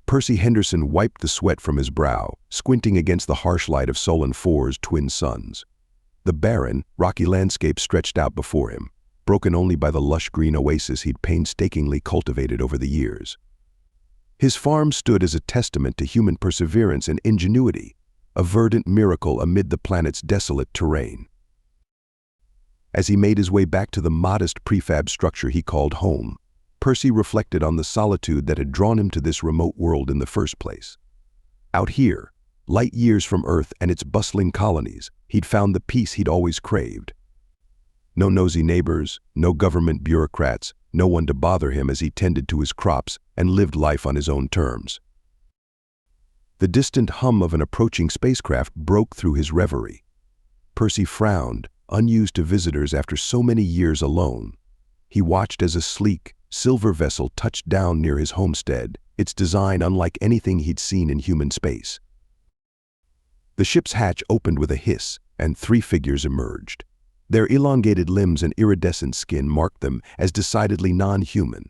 Percy Henderson wiped the sweat from his brow, squinting against the harsh light of Solon IV's twin suns. The barren, rocky landscape stretched out before him, broken only by the lush green oasis he'd painstakingly cultivated over the years. His farm stood as a testament to human perseverance and ingenuity, a verdant miracle amid the planet's desolate terrain. As he made his way back to the modest prefab structure he called home, Percy reflected on the solitude that had drawn him to this remote world in the first place. Out here, light years from Earth and its bustling colonies, he'd found the peace he'd always craved. No nosy neighbors, no government bureaucrats, no one to bother him as he tended to his crops and lived life on his own terms. The distant hum of an approaching spacecraft broke through his reverie. Percy frowned, unused to visitors after so many years alone. He watched as a sleek, silver vessel touched down near his homestead, its design unlike anything he'd seen in human space. The ship's hatch opened with a hiss, and 3 figures emerged. Their elongated limbs and iridescent skin marked them as decidedly non-human.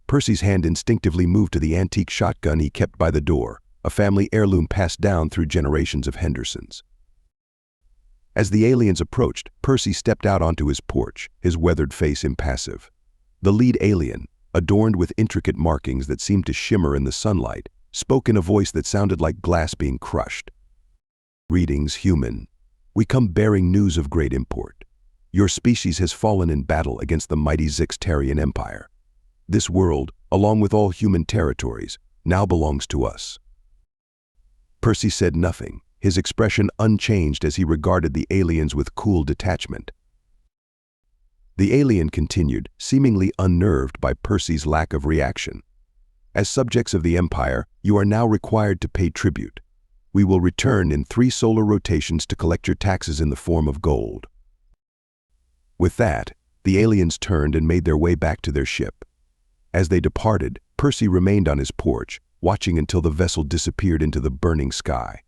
Percy's hand instinctively moved to the antique shotgun he kept by the door, a family heirloom passed down through generations of Hendersons. As the aliens approached, Percy stepped out onto his porch, his weathered face impassive. The lead alien, adorned with intricate markings that seemed to shimmer in the sunlight, spoke in a voice that sounded like glass being crushed. "Greetings, human. We come bearing news of great import. Your species has fallen in battle against the mighty Zixtarian Empire. This world, along with all human territories, now belongs to us." Percy said nothing, his expression unchanged as he regarded the aliens with cool detachment. The alien continued, seemingly unnerved by Percy's lack of reaction. "As subjects of the Empire, you are now required to pay tribute. We will return in 3 solar rotations to collect your taxes in the form of gold." With that, the aliens turned and made their way back to their ship. As they departed, Percy remained on his porch, watching until the vessel disappeared into the burning sky.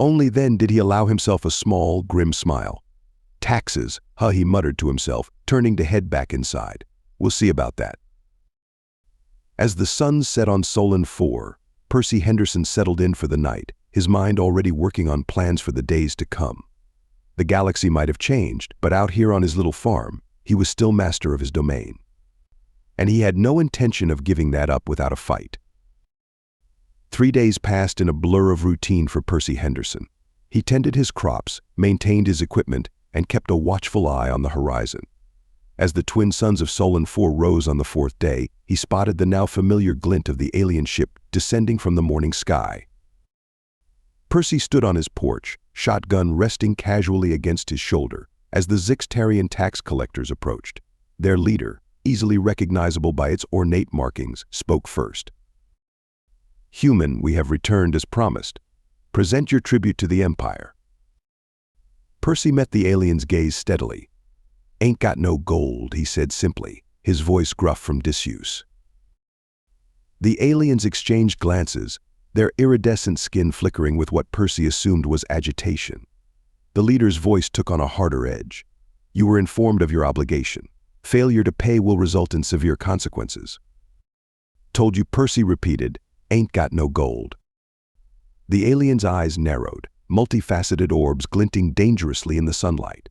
Only then did he allow himself a small, grim smile. "Taxes, huh," he muttered to himself, turning to head back inside. "We'll see about that." As the sun set on Solon IV, Percy Henderson settled in for the night, his mind already working on plans for the days to come. The galaxy might have changed, but out here on his little farm, he was still master of his domain. And he had no intention of giving that up without a fight. 3 days passed in a blur of routine for Percy Henderson. He tended his crops, maintained his equipment, and kept a watchful eye on the horizon. As the twin suns of Solon IV rose on the 4th day, he spotted the now familiar glint of the alien ship descending from the morning sky. Percy stood on his porch, shotgun resting casually against his shoulder, as the Zixtarian tax collectors approached. Their leader, easily recognizable by its ornate markings, spoke first. "Human, we have returned as promised. Present your tribute to the Empire." Percy met the alien's gaze steadily. "Ain't got no gold," he said simply, his voice gruff from disuse. The aliens exchanged glances, their iridescent skin flickering with what Percy assumed was agitation. The leader's voice took on a harder edge. "You were informed of your obligation. Failure to pay will result in severe consequences." "Told you," Percy repeated, "ain't got no gold." The alien's eyes narrowed, multifaceted orbs glinting dangerously in the sunlight.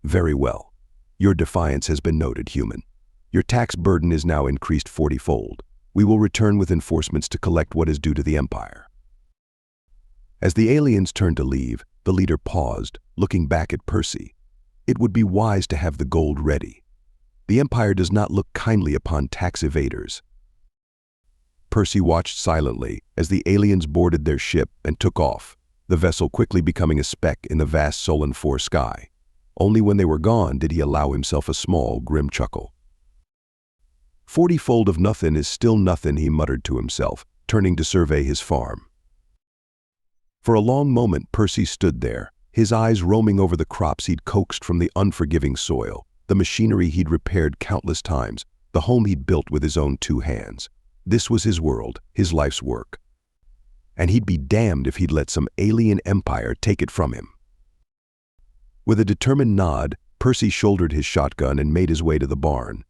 "Very well. Your defiance has been noted, human. Your tax burden is now increased 40-fold. We will return with enforcements to collect what is due to the Empire." As the aliens turned to leave, the leader paused, looking back at Percy. "It would be wise to have the gold ready. The Empire does not look kindly upon tax evaders." Percy watched silently as the aliens boarded their ship and took off, the vessel quickly becoming a speck in the vast Solon IV sky. Only when they were gone did he allow himself a small, grim chuckle. 40-fold of nothing is still nothing, he muttered to himself, turning to survey his farm. For a long moment Percy stood there, his eyes roaming over the crops he'd coaxed from the unforgiving soil, the machinery he'd repaired countless times, the home he'd built with his own 2 hands. This was his world, his life's work. And he'd be damned if he'd let some alien empire take it from him. With a determined nod, Percy shouldered his shotgun and made his way to the barn.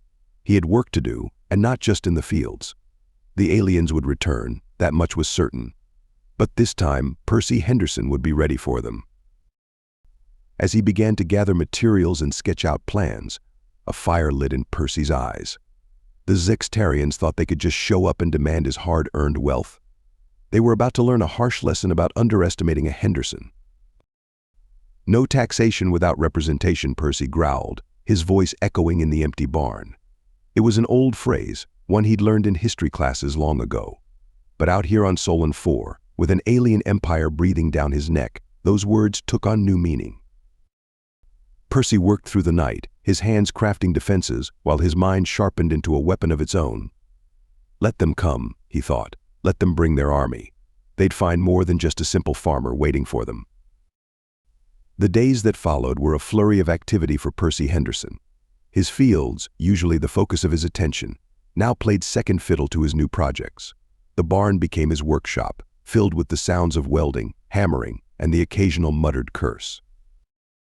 He had work to do, and not just in the fields. The aliens would return, that much was certain. But this time, Percy Henderson would be ready for them. As he began to gather materials and sketch out plans, a fire lit in Percy's eyes. The Zixtarians thought they could just show up and demand his hard-earned wealth. They were about to learn a harsh lesson about underestimating a Henderson. "No taxation without representation," Percy growled, his voice echoing in the empty barn. It was an old phrase, one he'd learned in history classes long ago. But out here on Solon 4, with an alien empire breathing down his neck, those words took on new meaning. Percy worked through the night, his hands crafting defenses, while his mind sharpened into a weapon of its own. Let them come, he thought. Let them bring their army. They'd find more than just a simple farmer waiting for them. The days that followed were a flurry of activity for Percy Henderson. His fields, usually the focus of his attention, now played second fiddle to his new projects. The barn became his workshop, filled with the sounds of welding, hammering, and the occasional muttered curse.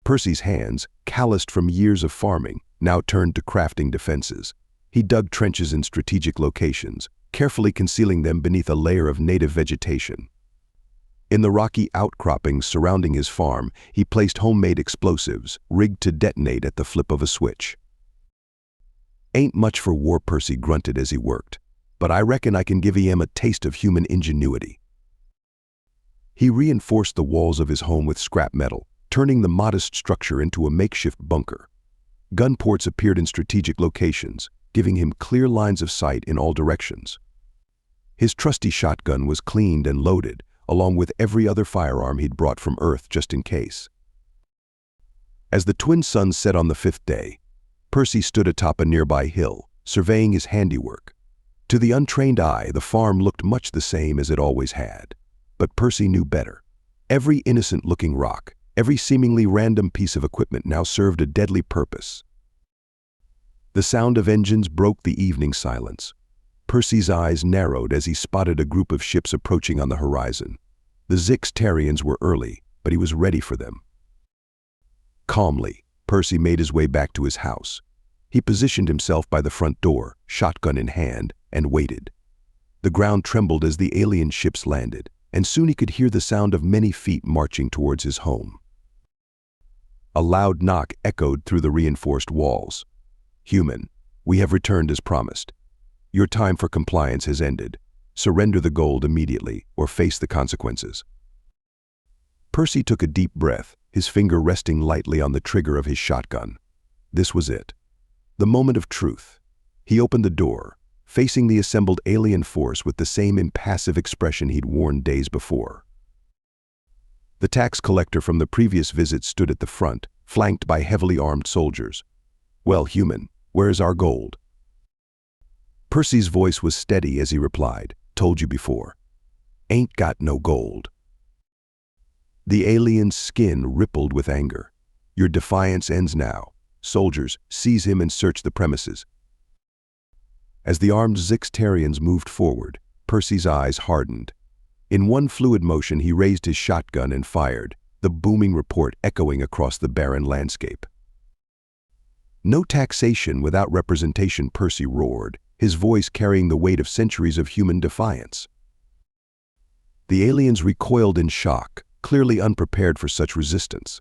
Percy's hands, calloused from years of farming, now turned to crafting defenses. He dug trenches in strategic locations, carefully concealing them beneath a layer of native vegetation. In the rocky outcroppings surrounding his farm, he placed homemade explosives, rigged to detonate at the flip of a switch. "Ain't much for war," Percy grunted as he worked, "but I reckon I can give him a taste of human ingenuity." He reinforced the walls of his home with scrap metal, turning the modest structure into a makeshift bunker. Gun ports appeared in strategic locations, giving him clear lines of sight in all directions. His trusty shotgun was cleaned and loaded, along with every other firearm he'd brought from Earth just in case. As the twin suns set on the fifth day, Percy stood atop a nearby hill, surveying his handiwork. To the untrained eye, the farm looked much the same as it always had. But Percy knew better. Every innocent-looking rock, every seemingly random piece of equipment now served a deadly purpose. The sound of engines broke the evening silence. Percy's eyes narrowed as he spotted a group of ships approaching on the horizon. The Zixtarians were early, but he was ready for them. Calmly, Percy made his way back to his house. He positioned himself by the front door, shotgun in hand, and waited. The ground trembled as the alien ships landed, and soon he could hear the sound of many feet marching towards his home. A loud knock echoed through the reinforced walls. "Human, we have returned as promised. Your time for compliance has ended. Surrender the gold immediately or face the consequences." Percy took a deep breath, his finger resting lightly on the trigger of his shotgun. This was it. The moment of truth. He opened the door, facing the assembled alien force with the same impassive expression he'd worn days before. The tax collector from the previous visit stood at the front, flanked by heavily armed soldiers. "Well, human, where's our gold?" Percy's voice was steady as he replied, "Told you before. Ain't got no gold." The alien's skin rippled with anger. "Your defiance ends now. Soldiers, seize him and search the premises." As the armed Zixtarians moved forward, Percy's eyes hardened. In one fluid motion, he raised his shotgun and fired, the booming report echoing across the barren landscape. "No taxation without representation," Percy roared, his voice carrying the weight of centuries of human defiance. The aliens recoiled in shock, clearly unprepared for such resistance.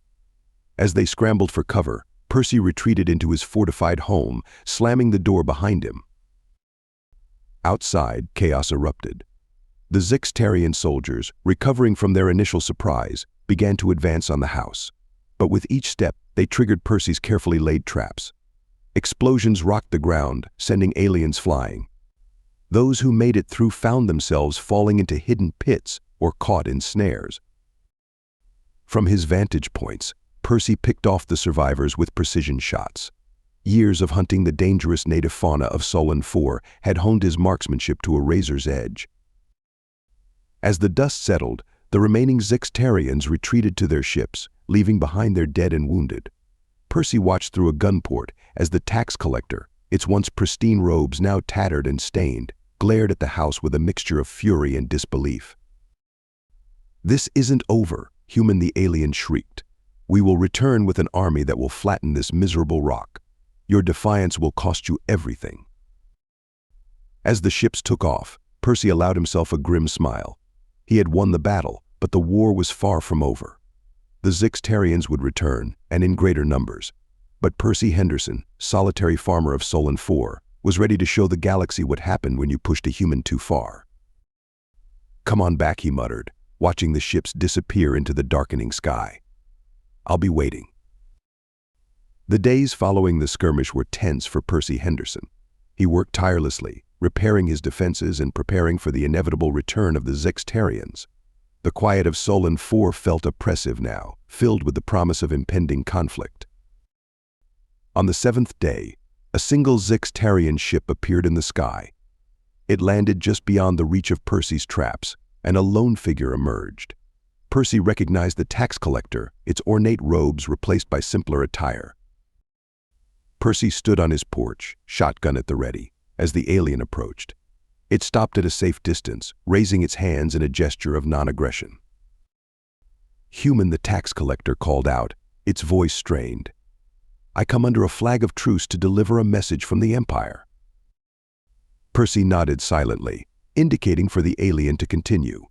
As they scrambled for cover, Percy retreated into his fortified home, slamming the door behind him. Outside, chaos erupted. The Zixtarian soldiers, recovering from their initial surprise, began to advance on the house. But with each step, they triggered Percy's carefully laid traps. Explosions rocked the ground, sending aliens flying. Those who made it through found themselves falling into hidden pits or caught in snares. From his vantage points, Percy picked off the survivors with precision shots. Years of hunting the dangerous native fauna of Solon 4 had honed his marksmanship to a razor's edge. As the dust settled, the remaining Zixtarians retreated to their ships, leaving behind their dead and wounded. Percy watched through a gun port as the tax collector, its once pristine robes now tattered and stained, glared at the house with a mixture of fury and disbelief. "This isn't over," Human the alien shrieked. "We will return with an army that will flatten this miserable rock. Your defiance will cost you everything." As the ships took off, Percy allowed himself a grim smile. He had won the battle, but the war was far from over. The Zixtarians would return, and in greater numbers. But Percy Henderson, solitary farmer of Solon 4, was ready to show the galaxy what happened when you pushed a human too far. "Come on back," he muttered, watching the ships disappear into the darkening sky. "I'll be waiting." The days following the skirmish were tense for Percy Henderson. He worked tirelessly, repairing his defenses and preparing for the inevitable return of the Zixtarians. The quiet of Solon 4 felt oppressive now, filled with the promise of impending conflict. On the 7th day, a single Zixtarian ship appeared in the sky. It landed just beyond the reach of Percy's traps, and a lone figure emerged. Percy recognized the tax collector, its ornate robes replaced by simpler attire. Percy stood on his porch, shotgun at the ready, as the alien approached. It stopped at a safe distance, raising its hands in a gesture of non-aggression. "Human," the tax collector called out, its voice strained. "I come under a flag of truce to deliver a message from the Empire." Percy nodded silently, indicating for the alien to continue.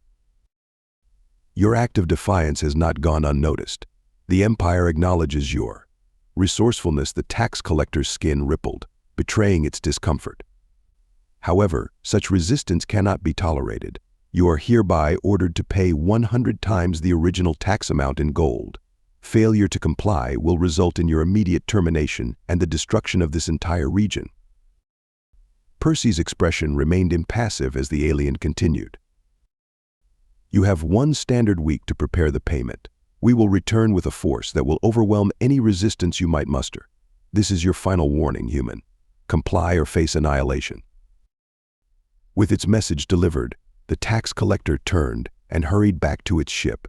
"Your act of defiance has not gone unnoticed. The Empire acknowledges your resourcefulness." The tax collector's skin rippled, betraying its discomfort. "However, such resistance cannot be tolerated. You are hereby ordered to pay 100 times the original tax amount in gold. Failure to comply will result in your immediate termination and the destruction of this entire region." Percy's expression remained impassive as the alien continued. "You have 1 standard week to prepare the payment. We will return with a force that will overwhelm any resistance you might muster. This is your final warning, human. Comply or face annihilation." With its message delivered, the tax collector turned and hurried back to its ship.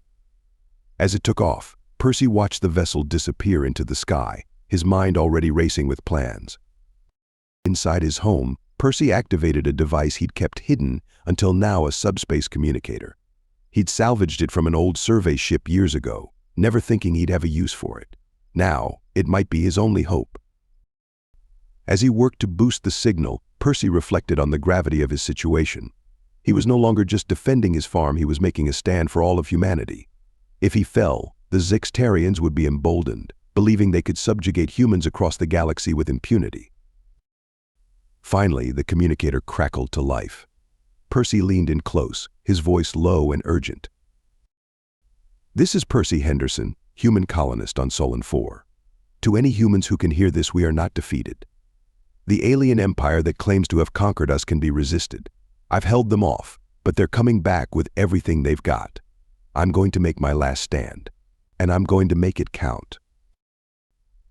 As it took off, Percy watched the vessel disappear into the sky, his mind already racing with plans. Inside his home, Percy activated a device he'd kept hidden until now, a subspace communicator. He'd salvaged it from an old survey ship years ago, never thinking he'd have a use for it. Now, it might be his only hope. As he worked to boost the signal, Percy reflected on the gravity of his situation. He was no longer just defending his farm, he was making a stand for all of humanity. If he fell, the Zixtarians would be emboldened, believing they could subjugate humans across the galaxy with impunity. Finally, the communicator crackled to life. Percy leaned in close, his voice low and urgent. "This is Percy Henderson, human colonist on Solon 4. To any humans who can hear this, we are not defeated. The alien empire that claims to have conquered us can be resisted. I've held them off, but they're coming back with everything they've got. I'm going to make my last stand, and I'm going to make it count."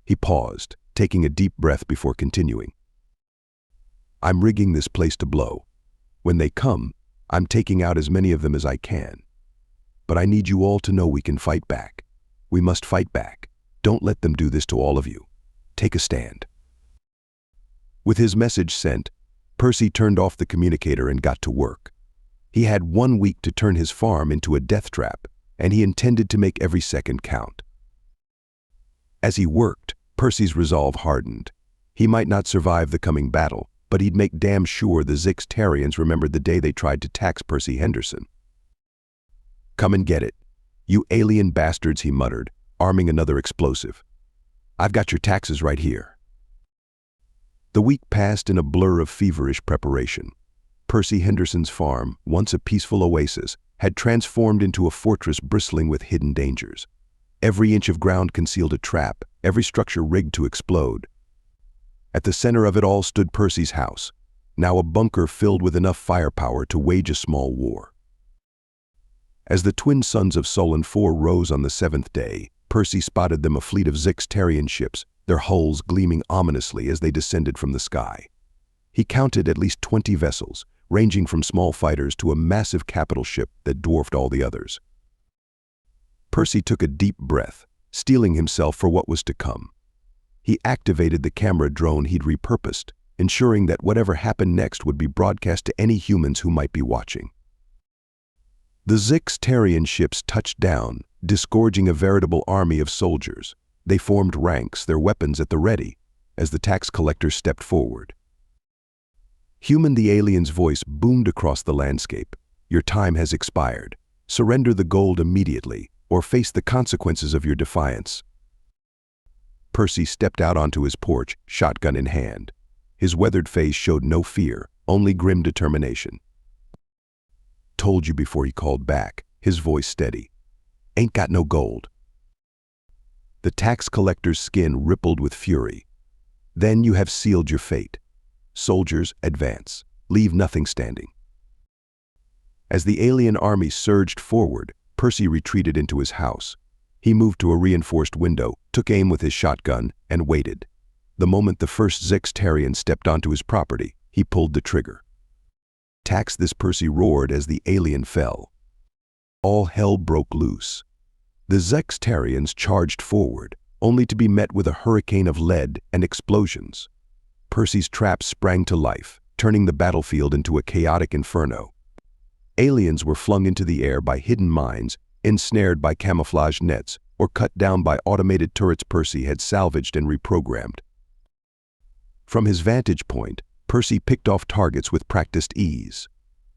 He paused, taking a deep breath before continuing. "I'm rigging this place to blow. When they come, I'm taking out as many of them as I can. But I need you all to know we can fight back. We must fight back. Don't let them do this to all of you. Take a stand." With his message sent, Percy turned off the communicator and got to work. He had 1 week to turn his farm into a death trap, and he intended to make every second count. As he worked, Percy's resolve hardened. He might not survive the coming battle, but he'd make damn sure the Zixtarians remembered the day they tried to tax Percy Henderson. "Come and get it, you alien bastards," he muttered, arming another explosive. "I've got your taxes right here." The week passed in a blur of feverish preparation. Percy Henderson's farm, once a peaceful oasis, had transformed into a fortress bristling with hidden dangers. Every inch of ground concealed a trap, every structure rigged to explode. At the center of it all stood Percy's house, now a bunker filled with enough firepower to wage a small war. As the twin sons of Solon 4 rose on the 7th day, Percy spotted them a fleet of Zixtarian ships, their hulls gleaming ominously as they descended from the sky. He counted at least 20 vessels, ranging from small fighters to a massive capital ship that dwarfed all the others. Percy took a deep breath, steeling himself for what was to come. He activated the camera drone he'd repurposed, ensuring that whatever happened next would be broadcast to any humans who might be watching. The Zixtarian ships touched down, disgorging a veritable army of soldiers. They formed ranks, their weapons at the ready, as the tax collector stepped forward. Human, the alien's voice boomed across the landscape. Your time has expired. Surrender the gold immediately, or face the consequences of your defiance. Percy stepped out onto his porch, shotgun in hand. His weathered face showed no fear, only grim determination. Told you before, he called back, his voice steady. Ain't got no gold. The tax collector's skin rippled with fury. Then you have sealed your fate. Soldiers, advance. Leave nothing standing. As the alien army surged forward, Percy retreated into his house. He moved to a reinforced window, took aim with his shotgun, and waited. The moment the first Zextarian stepped onto his property, he pulled the trigger. Tax this, Percy roared as the alien fell. All hell broke loose. The Zextarians charged forward, only to be met with a hurricane of lead and explosions. Percy's trap sprang to life, turning the battlefield into a chaotic inferno. Aliens were flung into the air by hidden mines, ensnared by camouflage nets, or cut down by automated turrets Percy had salvaged and reprogrammed. From his vantage point, Percy picked off targets with practiced ease.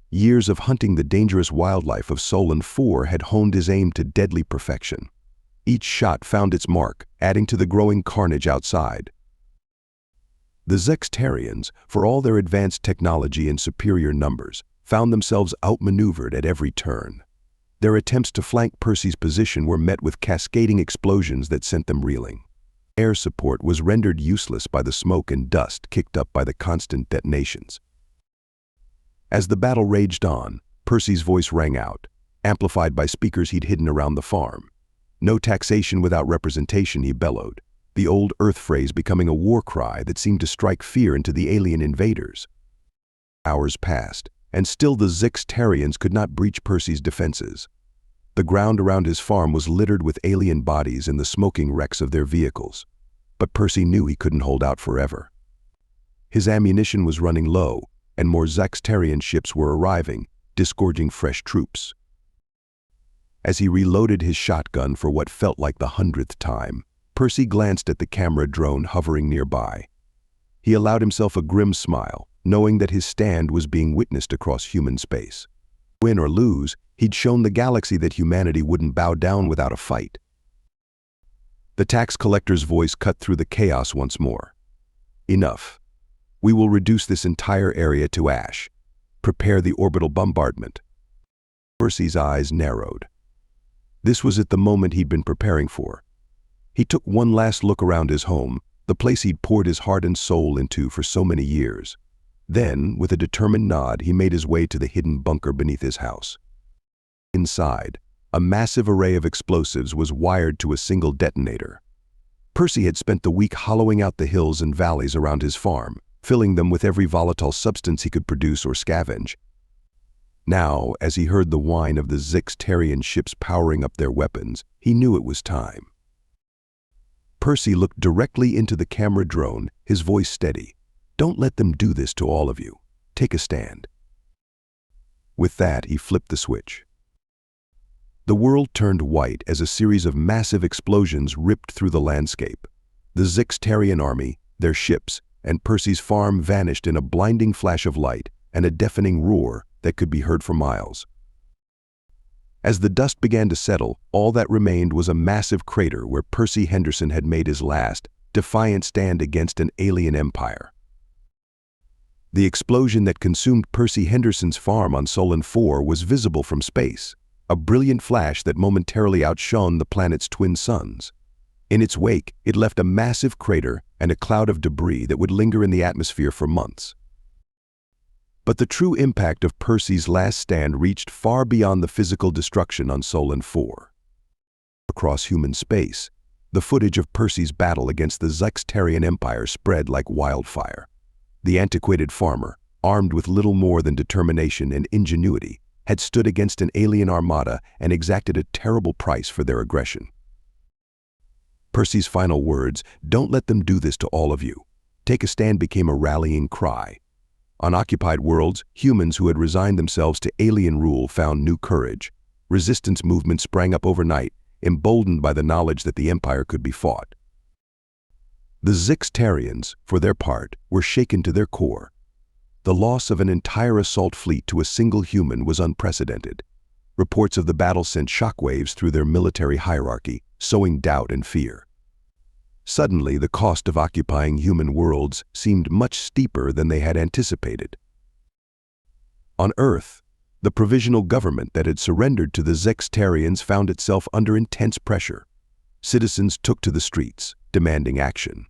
Years of hunting the dangerous wildlife of Solon 4 had honed his aim to deadly perfection. Each shot found its mark, adding to the growing carnage outside. The Zextarians, for all their advanced technology and superior numbers, found themselves outmaneuvered at every turn. Their attempts to flank Percy's position were met with cascading explosions that sent them reeling. Air support was rendered useless by the smoke and dust kicked up by the constant detonations. As the battle raged on, Percy's voice rang out, amplified by speakers he'd hidden around the farm. No taxation without representation, he bellowed, the old Earth phrase becoming a war cry that seemed to strike fear into the alien invaders. Hours passed, and still the Zextarians could not breach Percy's defenses. The ground around his farm was littered with alien bodies and the smoking wrecks of their vehicles. But Percy knew he couldn't hold out forever. His ammunition was running low, and more Zextarian ships were arriving, disgorging fresh troops. As he reloaded his shotgun for what felt like the 100th time, Percy glanced at the camera drone hovering nearby. He allowed himself a grim smile, knowing that his stand was being witnessed across human space. Win or lose, he'd shown the galaxy that humanity wouldn't bow down without a fight. The tax collector's voice cut through the chaos once more. Enough. We will reduce this entire area to ash. Prepare the orbital bombardment. Percy's eyes narrowed. This was at the moment he'd been preparing for. He took one last look around his home, the place he'd poured his heart and soul into for so many years. Then, with a determined nod, he made his way to the hidden bunker beneath his house. Inside, a massive array of explosives was wired to a single detonator. Percy had spent the week hollowing out the hills and valleys around his farm, filling them with every volatile substance he could produce or scavenge. Now, as he heard the whine of the Zextarian ships powering up their weapons, he knew it was time. Percy looked directly into the camera drone, his voice steady. Don't let them do this to all of you. Take a stand. With that, he flipped the switch. The world turned white as a series of massive explosions ripped through the landscape. The Zextarian army, their ships, and Percy's farm vanished in a blinding flash of light and a deafening roar that could be heard for miles. As the dust began to settle, all that remained was a massive crater where Percy Henderson had made his last, defiant stand against an alien empire. The explosion that consumed Percy Henderson's farm on Solon 4 was visible from space, a brilliant flash that momentarily outshone the planet's twin suns. In its wake, it left a massive crater and a cloud of debris that would linger in the atmosphere for months. But the true impact of Percy's last stand reached far beyond the physical destruction on Solon 4. Across human space, the footage of Percy's battle against the Zextarian Empire spread like wildfire. The antiquated farmer, armed with little more than determination and ingenuity, had stood against an alien armada and exacted a terrible price for their aggression. Percy's final words, "Don't let them do this to all of you. Take a stand," became a rallying cry. On occupied worlds, humans who had resigned themselves to alien rule found new courage. Resistance movements sprang up overnight, emboldened by the knowledge that the empire could be fought. The Zextarians, for their part, were shaken to their core. The loss of an entire assault fleet to a single human was unprecedented. Reports of the battle sent shockwaves through their military hierarchy, sowing doubt and fear. Suddenly, the cost of occupying human worlds seemed much steeper than they had anticipated. On Earth, the provisional government that had surrendered to the Zextarians found itself under intense pressure. Citizens took to the streets, demanding action.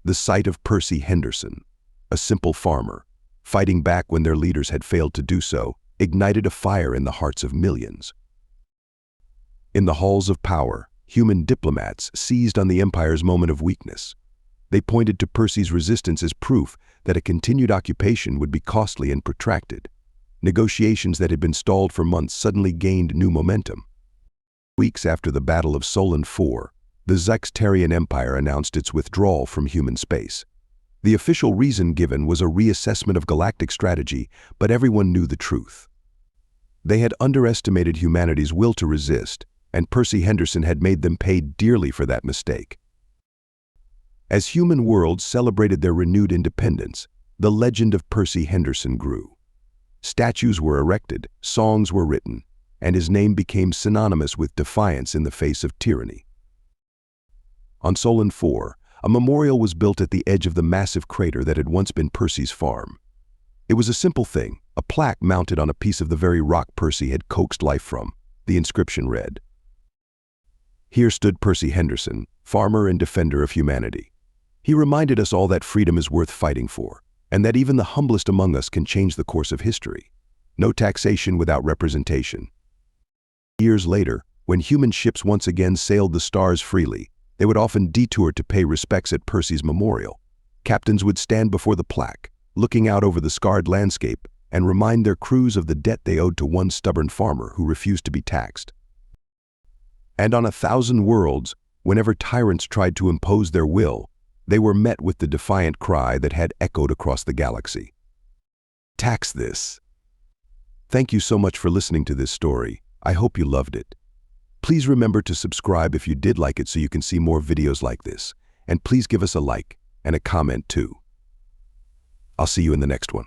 The sight of Percy Henderson, a simple farmer, fighting back when their leaders had failed to do so, ignited a fire in the hearts of millions. In the halls of power, human diplomats seized on the Empire's moment of weakness. They pointed to Percy's resistance as proof that a continued occupation would be costly and protracted. Negotiations that had been stalled for months suddenly gained new momentum. Weeks after the Battle of Solon IV, the Zextarian Empire announced its withdrawal from human space. The official reason given was a reassessment of galactic strategy, but everyone knew the truth. They had underestimated humanity's will to resist, and Percy Henderson had made them pay dearly for that mistake. As human worlds celebrated their renewed independence, the legend of Percy Henderson grew. Statues were erected, songs were written, and his name became synonymous with defiance in the face of tyranny. On Solon IV, a memorial was built at the edge of the massive crater that had once been Percy's farm. It was a simple thing, a plaque mounted on a piece of the very rock Percy had coaxed life from. The inscription read, "Here stood Percy Henderson, farmer and defender of humanity. He reminded us all that freedom is worth fighting for, and that even the humblest among us can change the course of history. No taxation without representation." Years later, when human ships once again sailed the stars freely, they would often detour to pay respects at Percy's memorial. Captains would stand before the plaque, looking out over the scarred landscape, and remind their crews of the debt they owed to one stubborn farmer who refused to be taxed. And on 1,000 worlds, whenever tyrants tried to impose their will, they were met with the defiant cry that had echoed across the galaxy. Tax this. Thank you so much for listening to this story. I hope you loved it. Please remember to subscribe if you did like it so you can see more videos like this. And please give us a like and a comment too. I'll see you in the next one.